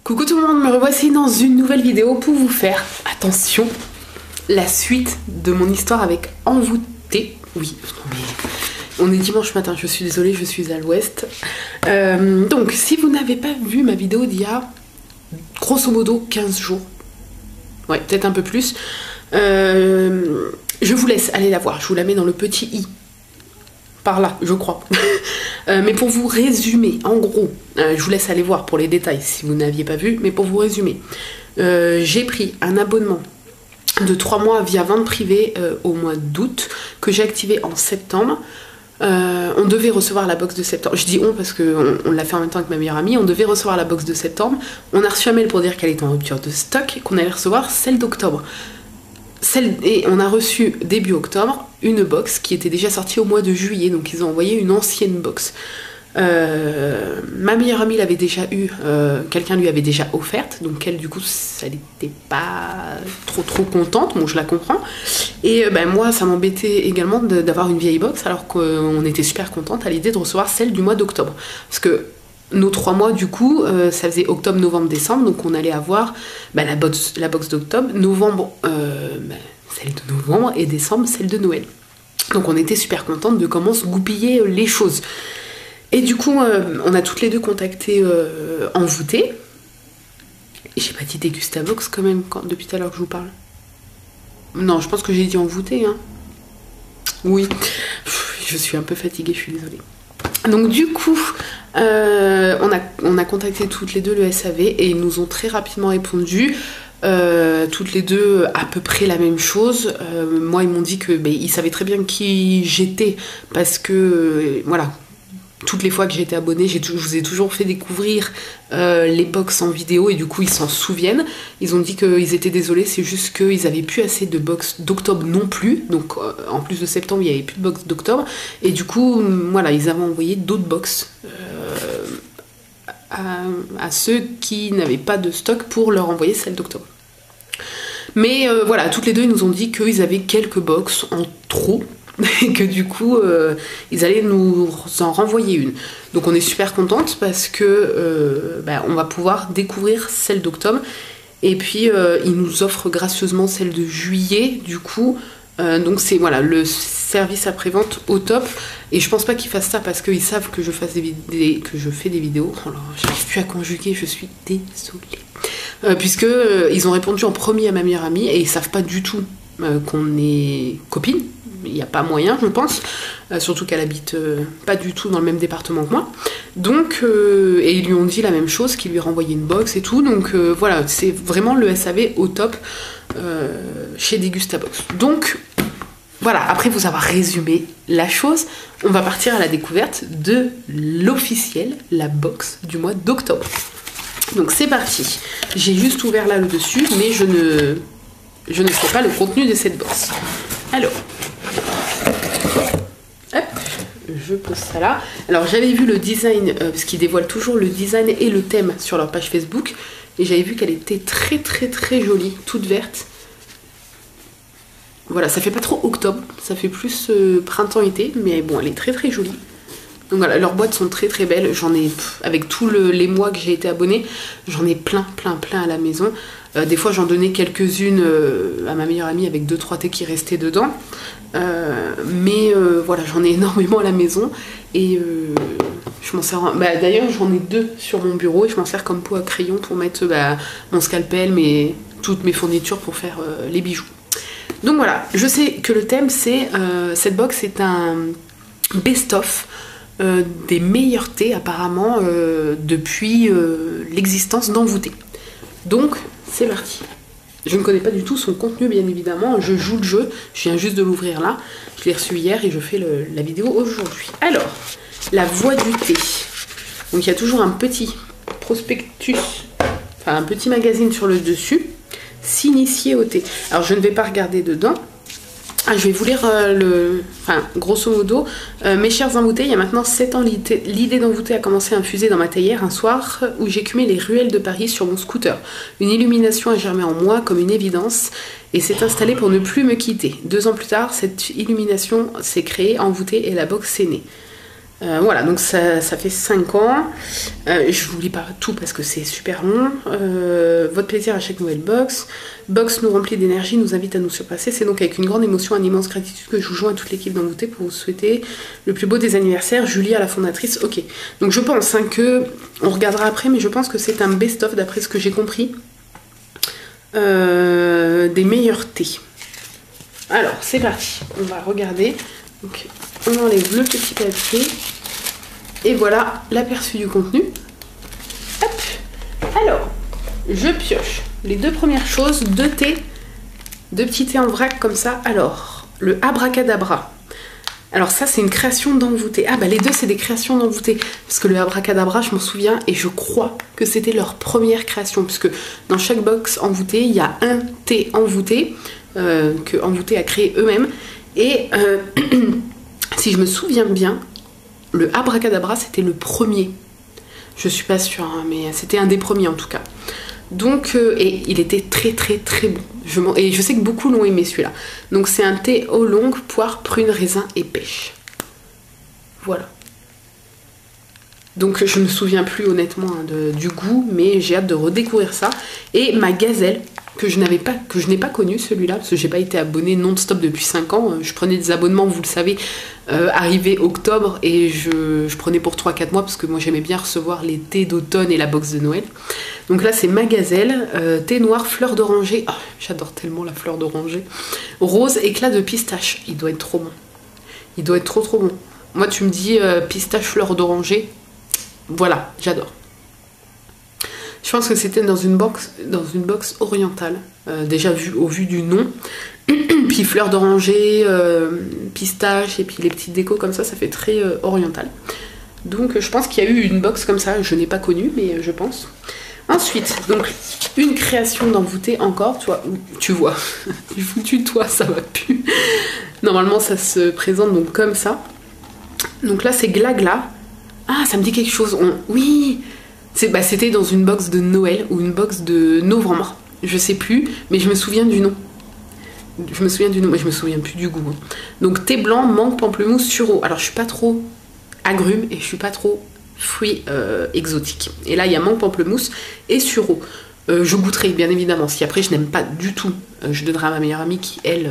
Coucou tout le monde, me revoici dans une nouvelle vidéo pour vous faire, attention, la suite de mon histoire avec Envoûté. Oui, mais on est dimanche matin, je suis désolée, je suis à l'ouest. Donc si vous n'avez pas vu ma vidéo d'il y a grosso modo 15 jours, ouais peut-être un peu plus, je vous laisse aller la voir, je vous la mets dans le petit i. Par là, je crois. Mais pour vous résumer, en gros, je vous laisse aller voir pour les détails si vous n'aviez pas vu, mais pour vous résumer, j'ai pris un abonnement de 3 mois via vente privée au mois d'août, que j'ai activé en septembre. On devait recevoir la box de septembre. Je dis on parce qu'on l'a fait en même temps avec ma meilleure amie. On devait recevoir la box de septembre. On a reçu un mail pour dire qu'elle était en rupture de stock et qu'on allait recevoir celle d'octobre. Et on a reçu début octobre une box qui était déjà sortie au mois de juillet, donc ils ont envoyé une ancienne box. Ma meilleure amie l'avait déjà eu, quelqu'un lui avait déjà offerte, donc elle du coup elle n'était pas trop contente, bon je la comprends. Et moi ça m'embêtait également d'avoir une vieille box alors qu'on était super contente à l'idée de recevoir celle du mois d'octobre. Parce que nos 3 mois du coup, ça faisait octobre, novembre, décembre, donc on allait avoir la box d'octobre, novembre celle de novembre et décembre celle de Noël. Donc on était super contente de comment se goupiller les choses. Et du coup on a toutes les deux contacté Envoûté. J'ai pas dit Dégustabox quand même depuis tout à l'heure que je vous parle. Non, je pense que j'ai dit Envoûté hein. Oui, je suis un peu fatiguée, je suis désolée. Donc du coup, on a contacté toutes les deux le SAV et ils nous ont très rapidement répondu. Toutes les deux à peu près la même chose. Moi ils m'ont dit que ils savaient très bien qui j'étais parce que voilà, toutes les fois que j'étais abonnée, je vous ai toujours fait découvrir les box en vidéo et du coup ils s'en souviennent. Ils ont dit qu'ils étaient désolés, c'est juste qu'ils avaient plus assez de box d'octobre non plus, donc en plus de septembre il n'y avait plus de box d'octobre et du coup voilà, ils avaient envoyé d'autres box à ceux qui n'avaient pas de stock pour leur envoyer celle d'octobre. Mais voilà, toutes les deux ils nous ont dit qu'ils avaient quelques box en trop et que du coup ils allaient nous en renvoyer une. Donc on est super contente parce que on va pouvoir découvrir celle d'octobre et puis ils nous offrent gracieusement celle de juillet du coup. Donc c'est voilà le service après-vente au top et je pense pas qu'ils fassent ça parce qu'ils savent que je fais des vidéos. Oh là, j'arrive plus à conjuguer, je suis désolée. Puisque ils ont répondu en premier à ma meilleure amie et ils savent pas du tout qu'on est copines. Il n'y a pas moyen, je pense, surtout qu'elle habite pas du tout dans le même département que moi. Donc, et ils lui ont dit la même chose, qu'ils lui renvoyaient une box et tout. Donc voilà, c'est vraiment le SAV au top chez Dégustabox. Donc voilà, après vous avoir résumé la chose, on va partir à la découverte de l'officiel, la box du mois d'octobre. Donc c'est parti. J'ai juste ouvert là le dessus, mais je ne sais pas le contenu de cette box. Alors, hop, je pose ça là. Alors j'avais vu le design, parce qu'ils dévoilent toujours le design et le thème sur leur page Facebook, et j'avais vu qu'elle était très jolie, toute verte. Voilà, ça fait pas trop octobre, ça fait plus printemps-été, mais bon, elle est très jolie. Donc voilà, leurs boîtes sont très belles, j'en ai, avec tous les mois que j'ai été abonnée, j'en ai plein à la maison. Des fois j'en donnais quelques-unes à ma meilleure amie avec 2-3 thés qui restaient dedans. Mais voilà, j'en ai énormément à la maison et je m'en sers. D'ailleurs j'en ai 2 sur mon bureau et je m'en sers comme pot à crayon pour mettre mon scalpel, toutes mes fournitures pour faire les bijoux. Donc voilà, je sais que le thème c'est cette box est un best-of des meilleurs thés apparemment depuis l'existence d'Envoûté. Donc c'est parti. Je ne connais pas du tout son contenu bien évidemment, je joue le jeu, je viens juste de l'ouvrir là, je l'ai reçu hier et je fais la vidéo aujourd'hui. Alors, la voix du thé. Donc il y a toujours un petit prospectus, enfin un petit magazine sur le dessus, s'initier au thé. Alors je ne vais pas regarder dedans, Ah, je vais vous lire Enfin, grosso modo, mes chers envoûtés, il y a maintenant 7 ans, l'idée d'envoûter a commencé à infuser dans ma théière un soir où j'écumais les ruelles de Paris sur mon scooter. Une illumination a germé en moi comme une évidence et s'est installée pour ne plus me quitter. 2 ans plus tard, cette illumination s'est créée, envoûtée et la box est née. Voilà, donc ça fait 5 ans. Je vous lis pas tout parce que c'est super long. Votre plaisir à chaque nouvelle box. Box nous remplit d'énergie, nous invite à nous surpasser. C'est donc avec une grande émotion, une immense gratitude que je vous joins à toute l'équipe d'Envoûté pour vous souhaiter le plus beau des anniversaires. Julie à la fondatrice. Ok, donc je pense que, on regardera après, mais je pense que c'est un best-of d'après ce que j'ai compris. Des meilleurs thés. Alors, c'est parti. On va regarder. Donc, on enlève le petit papier. Et voilà l'aperçu du contenu. Hop. Alors, je pioche les 2 premières choses, 2 thés, 2 petits thés en vrac comme ça. Alors, le abracadabra. Alors ça, c'est une création d'Envoûté. Ah bah les 2, c'est des créations d'Envoûté. Parce que le abracadabra, je m'en souviens, et je crois que c'était leur première création. Puisque dans chaque box Envoûté, il y a un thé Envoûté que Envoûté a créé eux-mêmes. Et si je me souviens bien, le abracadabra, c'était le premier. Je suis pas sûre, hein, mais c'était un des premiers en tout cas. Donc, et il était très très très bon. Et je sais que beaucoup l'ont aimé celui-là. Donc c'est un thé aux longues, poire, prune, raisin et pêche. Voilà. Donc je me souviens plus honnêtement hein, du goût, mais j'ai hâte de redécouvrir ça. Et ma gazelle, que je n'ai pas connu celui-là, parce que j'ai pas été abonnée non-stop depuis 5 ans. Je prenais des abonnements, vous le savez, arrivé octobre, et je prenais pour 3-4 mois, parce que moi j'aimais bien recevoir les thés d'automne et la box de Noël. Donc là c'est ma gazelle, thé noir, fleur d'oranger, oh, j'adore tellement la fleur d'oranger, rose, éclat de pistache, il doit être trop bon. Il doit être trop trop bon. Moi tu me dis pistache, fleur d'oranger, voilà, j'adore. Je pense que c'était dans une box orientale, déjà au vu du nom. Puis fleur d'oranger, pistache et puis les petites décos comme ça fait très oriental. Donc je pense qu'il y a eu une box comme ça, je n'ai pas connu, mais je pense. Ensuite, donc une création d'Envoûté encore, tu vois, du foutu toi, ça va plus. Normalement ça se présente donc comme ça. Donc là c'est Glagla. Ah, ça me dit quelque chose. Oui, c'était dans une box de Noël ou une box de novembre. Je sais plus, mais je me souviens du nom. Mais je me souviens plus du goût. Hein. Donc thé blanc, mangue, pamplemousse, sureau. Alors je suis pas trop agrumes et je suis pas trop fruits exotiques. Et là il y a mangue, pamplemousse et sureau. Je goûterai bien évidemment. Si après je n'aime pas du tout, je donnerai à ma meilleure amie qui elle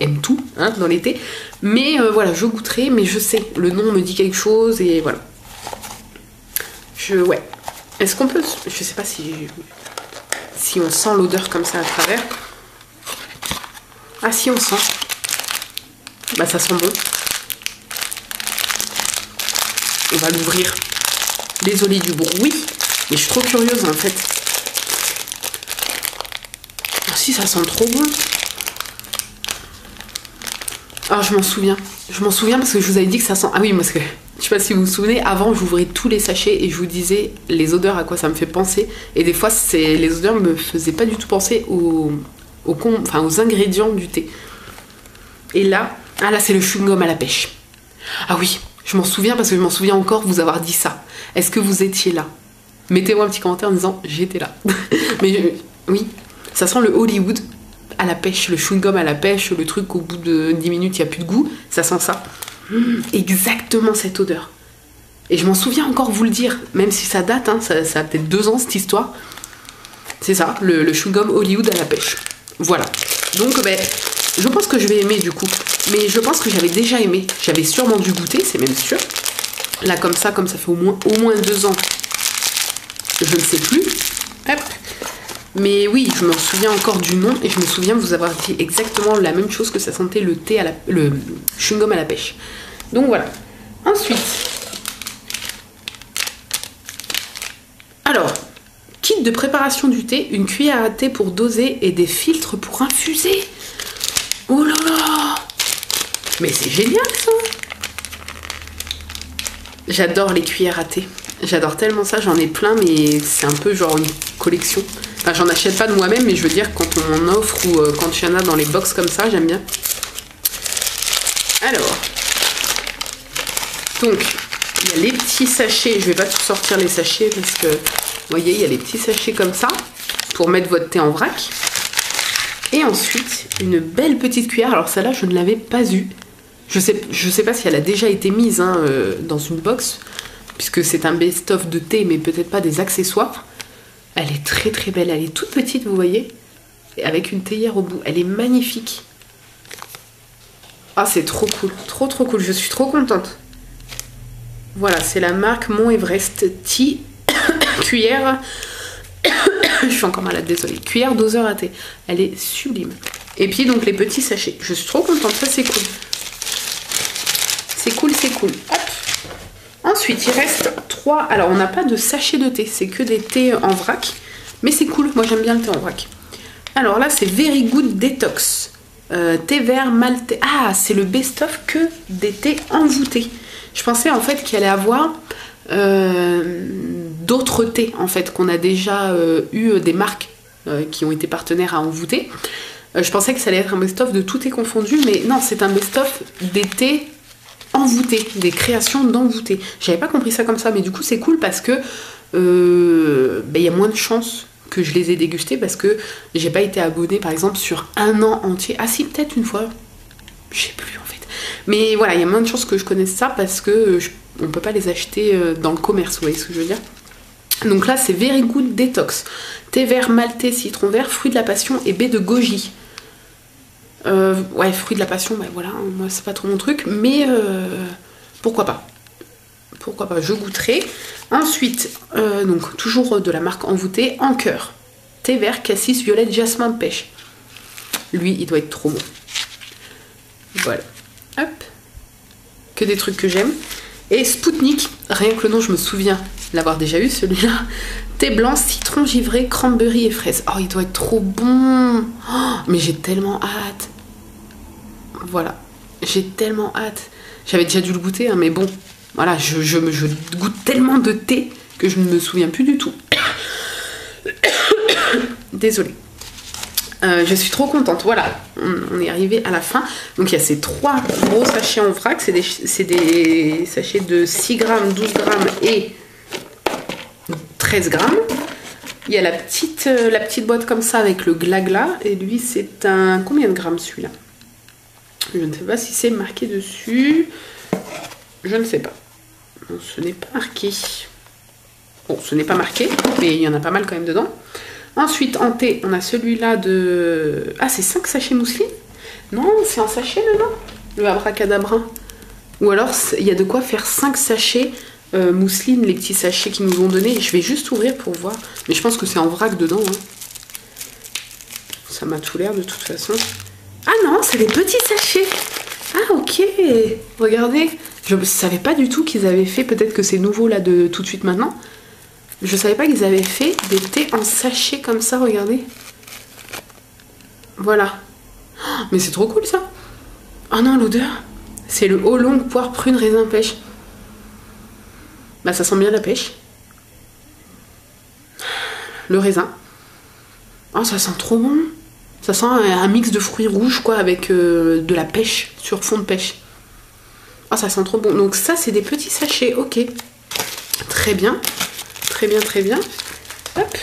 aime tout hein, dans l'été. Mais voilà, je goûterai, mais je sais, le nom me dit quelque chose et voilà. Ouais. Est-ce qu'on peut... Je sais pas si on sent l'odeur comme ça à travers. Ah si, on sent. Bah ça sent bon. On va l'ouvrir. Désolée du bruit, mais je suis trop curieuse en fait. Ah si, ça sent trop bon. Ah, je m'en souviens. Je m'en souviens parce que je vous avais dit que ça sent... Ah oui, parce que... Je sais pas si vous vous souvenez, avant j'ouvrais tous les sachets et je vous disais les odeurs à quoi ça me fait penser. Et des fois, les odeurs me faisaient pas du tout penser aux ingrédients du thé. Et là, ah là c'est le chewing-gum à la pêche. Ah oui, je m'en souviens parce que je m'en souviens encore vous avoir dit ça. Est-ce que vous étiez là? Mettez-moi un petit commentaire en disant j'étais là. Mais oui, ça sent le Hollywood à la pêche, le chewing-gum à la pêche, le truc au bout de 10 minutes il n'y a plus de goût, ça sent ça. Exactement cette odeur. Et je m'en souviens encore vous le dire, même si ça date, hein, ça a peut-être 2 ans cette histoire. C'est ça, le chewing-gum Hollywood à la pêche. Voilà. Donc je pense que je vais aimer du coup. Mais je pense que j'avais déjà aimé. J'avais sûrement dû goûter, c'est même sûr. Là comme ça fait au moins 2 ans. Je ne sais plus. Hop. Mais oui, je me souviens encore du nom et je me souviens vous avoir dit exactement la même chose que ça sentait le chewing-gum à la pêche. Donc voilà. Ensuite, alors, kit de préparation du thé, une cuillère à thé pour doser et des filtres pour infuser. Oh là là! Mais c'est génial ça! J'adore les cuillères à thé. J'adore tellement ça, j'en ai plein, mais c'est un peu genre une collection. Enfin, j'en achète pas de moi-même, mais je veux dire, quand on m'en offre ou quand il y en a dans les box comme ça, j'aime bien. Alors, donc, il y a les petits sachets. Je vais pas tout sortir les sachets parce que, vous voyez, il y a les petits sachets comme ça pour mettre votre thé en vrac. Et ensuite, une belle petite cuillère. Alors celle-là, je ne l'avais pas eue. Je sais pas si elle a déjà été mise dans une box, puisque c'est un best-of de thé, mais peut-être pas des accessoires. Elle est très très belle. Elle est toute petite, vous voyez, avec une théière au bout. Elle est magnifique. Ah, c'est trop cool. Trop trop cool. Je suis trop contente. Voilà, c'est la marque Mont Everest Tea. Cuillère... Je suis encore malade, désolée. Cuillère doseur à thé. Elle est sublime. Et puis donc les petits sachets. Je suis trop contente, ça c'est cool. C'est cool, c'est cool. Hop. Ensuite, il reste 3. Alors, on n'a pas de sachet de thé. C'est que des thés en vrac. Mais c'est cool. Moi, j'aime bien le thé en vrac. Alors là, c'est Very Good Detox. Thé vert maltais. Ah, c'est le best-of que des thés envoûtés. Je pensais en fait qu'il allait avoir d'autres thés en fait, qu'on a déjà eu des marques qui ont été partenaires à envoûter. Je pensais que ça allait être un best-of de tout thé confondu, mais non, c'est un best-of des thés envoûtés, des créations d'envoûtés. J'avais pas compris ça comme ça, mais du coup c'est cool parce que y a moins de chances que je les ai dégustés parce que j'ai pas été abonnée par exemple sur un an entier. Ah si, peut-être une fois, je sais plus en fait. Mais voilà, il y a moins de chances que je connaisse ça parce que on peut pas les acheter dans le commerce, vous voyez ce que je veux dire. Donc là c'est Very Good Detox. Thé vert maltais, citron vert, fruit de la passion et baie de goji. Ouais, fruit de la passion, bah voilà, moi c'est pas trop mon truc, mais pourquoi pas. Pourquoi pas, je goûterai. Ensuite, donc toujours de la marque envoûtée, en cœur. Thé vert, cassis, violette, jasmin, pêche. Lui, il doit être trop bon. Voilà. Hop. Que des trucs que j'aime. Et Spoutnik, rien que le nom, je me souviens l'avoir déjà eu, celui-là. Thé blanc, citron givré, cranberry et fraise. Oh, il doit être trop bon. Oh, mais j'ai tellement hâte. Voilà. J'ai tellement hâte. J'avais déjà dû le goûter, hein, mais bon. Voilà, je goûte tellement de thé que je ne me souviens plus du tout. Désolée. Je suis trop contente. Voilà, on est arrivé à la fin. Donc il y a ces 3 gros sachets en vrac. C'est des sachets de 6 grammes, 12 grammes et 13 grammes. Il y a la petite boîte comme ça avec le glagla. Et lui, c'est un... Combien de grammes celui-là? Je ne sais pas si c'est marqué dessus. Je ne sais pas. Non, ce n'est pas marqué. Bon, ce n'est pas marqué, mais il y en a pas mal quand même dedans. Ensuite, en thé, on a celui-là de... Ah, c'est 5 sachets mousseline? Non, c'est un sachet dedans, le abracadabra. Ou alors, il y a de quoi faire 5 sachets mousseline, les petits sachets qu'ils nous ont donnés. Je vais juste ouvrir pour voir. Mais je pense que c'est en vrac dedans. Hein. Ça m'a tout l'air de toute façon. Ah non, c'est les petits sachets. Ah, ok. Regardez. Je ne savais pas du tout qu'ils avaient fait, peut-être que c'est nouveau là de tout de suite maintenant. Je savais pas qu'ils avaient fait des thés en sachet comme ça, regardez. Voilà. Oh, mais c'est trop cool ça. Oh non, l'odeur. C'est le haut long, poire, prune, raisin, pêche. Bah ça sent bien la pêche. Le raisin. Oh, ça sent trop bon. Ça sent un mix de fruits rouges quoi, avec de la pêche sur fond de pêche. Oh, ça sent trop bon. Donc ça, c'est des petits sachets. Ok. Très bien. Très bien, très bien. Hop.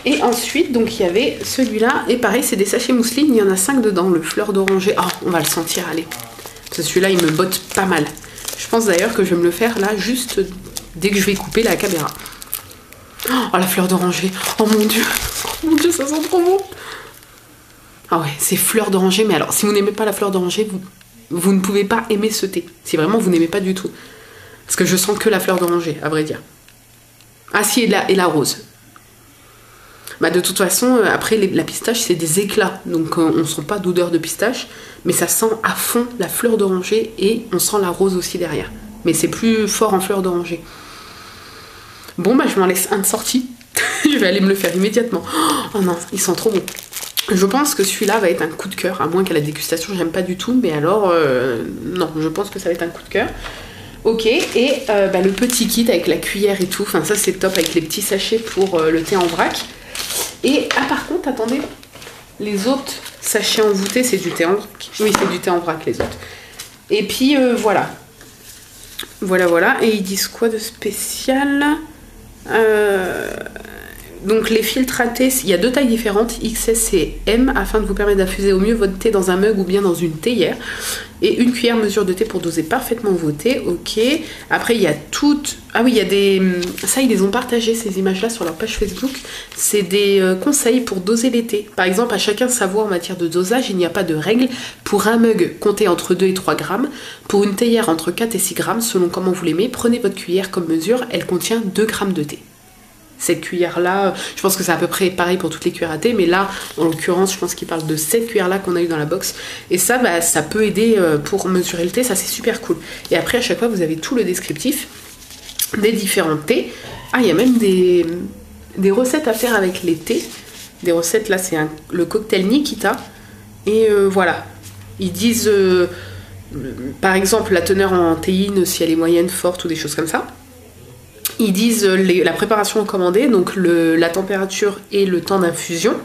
Et ensuite, donc, il y avait celui-là. Et pareil, c'est des sachets mousseline. Il y en a 5 dedans. Le fleur d'oranger. Oh, on va le sentir, allez. Parce que celui-là, il me botte pas mal. Je pense d'ailleurs que je vais me le faire là, juste dès que je vais couper la caméra. Oh, la fleur d'oranger. Oh mon Dieu. Oh mon Dieu, ça sent trop bon. Ah ouais, c'est fleur d'oranger. Mais alors, si vous n'aimez pas la fleur d'oranger, vous ne pouvez pas aimer ce thé. Si vraiment vous n'aimez pas du tout. Parce que je sens que la fleur d'oranger, à vrai dire. Ah si, et la rose. Bah de toute façon, après la pistache, c'est des éclats. Donc on ne sent pas d'odeur de pistache. Mais ça sent à fond la fleur d'oranger et on sent la rose aussi derrière. Mais c'est plus fort en fleur d'oranger. Bon bah je m'en laisse un de sortie. Je vais aller me le faire immédiatement. Oh non, il sent trop bon. Je pense que celui-là va être un coup de cœur. À moins qu'à la dégustation, j'aime pas du tout. Mais alors, non, je pense que ça va être un coup de cœur. Ok, et le petit kit avec la cuillère et tout, enfin ça c'est top avec les petits sachets pour le thé en vrac. Et par contre, attendez, les autres sachets envoûtés c'est du thé en vrac. Oui, c'est du thé en vrac les autres. Et puis voilà. Voilà. Et ils disent quoi de spécial? Donc les filtres à thé, il y a 2 tailles différentes, XS et M, afin de vous permettre d'infuser au mieux votre thé dans un mug ou bien dans une théière. Et une cuillère mesure de thé pour doser parfaitement vos thés, ok. Après il y a toutes... Ah oui, il y a des... Ça, ils les ont partagé ces images-là sur leur page Facebook. C'est des conseils pour doser les thés. Par exemple, à chacun sa voix en matière de dosage, il n'y a pas de règle. Pour un mug, comptez entre 2 et 3 grammes. Pour une théière, entre 4 et 6 grammes, selon comment vous l'aimez. Prenez votre cuillère comme mesure, elle contient 2 grammes de thé. Cette cuillère-là, je pense que c'est à peu près pareil pour toutes les cuillères à thé, mais là, en l'occurrence, je pense qu'il parle de cette cuillère-là qu'on a eu dans la box. Et ça, ça peut aider pour mesurer le thé, ça c'est super cool. Et après, à chaque fois, vous avez tout le descriptif des différents thés. Ah, il y a même des recettes à faire avec les thés. Des recettes, là, c'est le cocktail Nikita. Et voilà, ils disent, par exemple, la teneur en théine, si elle est moyenne, forte ou des choses comme ça. Ils disent la préparation recommandée, donc la température et le temps d'infusion.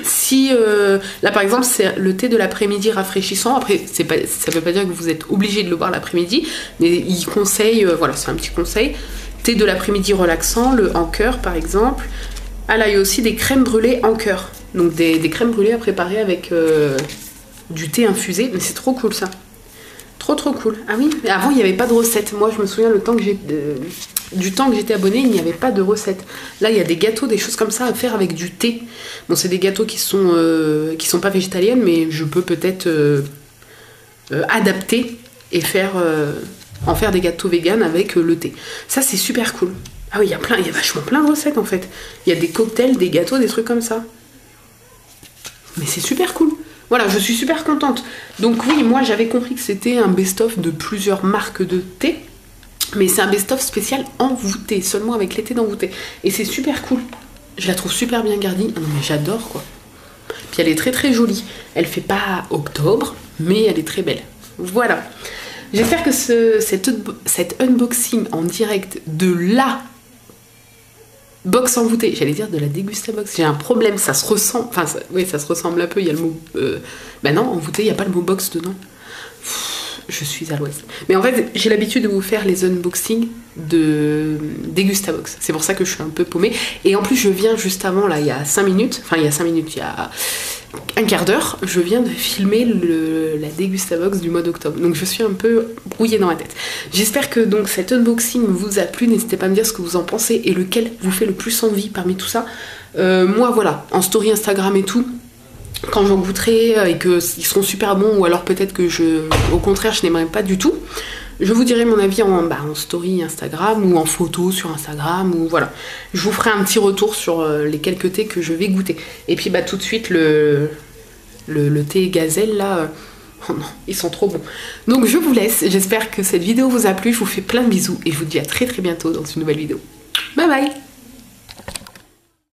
Si là par exemple c'est le thé de l'après-midi rafraîchissant, après ça veut pas dire que vous êtes obligé de le boire l'après-midi, mais ils conseillent, voilà c'est un petit conseil, thé de l'après-midi relaxant, le en cœur par exemple. Ah là il y a aussi des crèmes brûlées en cœur, donc des crèmes brûlées à préparer avec du thé infusé, mais c'est trop cool ça. Trop cool. Ah oui, mais avant il n'y avait pas de recette. Moi je me souviens du temps que j'étais abonnée, il n'y avait pas de recette. Là il y a des gâteaux, des choses comme ça à faire avec du thé. Bon c'est des gâteaux qui sont pas végétaliennes, mais je peux peut-être adapter et en faire des gâteaux vegan avec le thé. Ça c'est super cool. Ah oui, il y a vachement plein de recettes en fait. Il y a des cocktails, des gâteaux, des trucs comme ça. Mais c'est super cool. Voilà, je suis super contente. Donc oui, moi j'avais compris que c'était un best-of de plusieurs marques de thé, mais c'est un best-of spécial envoûté, seulement avec les thés d'envoûté. Et c'est super cool. Je la trouve super bien garnie. Non mais j'adore quoi. Puis elle est très jolie. Elle fait pas octobre, mais elle est très belle. Voilà. J'espère que cet unboxing en direct de la box envoûtée, j'allais dire de la Degustabox, j'ai un problème, ça se ressemble, enfin oui ça se ressemble un peu, il y a le mot, bah non, envoûtée, il n'y a pas le mot box dedans. Je suis à l'ouest. Mais en fait, j'ai l'habitude de vous faire les unboxings de Degustabox. C'est pour ça que je suis un peu paumée. Et en plus, je viens juste avant, là, il y a 5 minutes, enfin il y a 5 minutes, il y a un quart d'heure, je viens de filmer la Degustabox du mois d'octobre. Donc je suis un peu brouillée dans ma tête. J'espère que donc cet unboxing vous a plu. N'hésitez pas à me dire ce que vous en pensez et lequel vous fait le plus envie parmi tout ça. Moi, voilà, en story Instagram et tout, quand j'en goûterai et qu'ils seront super bons, ou alors peut-être que au contraire je n'aimerais pas du tout, je vous dirai mon avis en story Instagram ou en photo sur Instagram, ou voilà. Je vous ferai un petit retour sur les quelques thés que je vais goûter. Et puis tout de suite le thé gazelle là, oh non, ils sont trop bons. Donc je vous laisse, j'espère que cette vidéo vous a plu, je vous fais plein de bisous et je vous dis à très bientôt dans une nouvelle vidéo. Bye bye.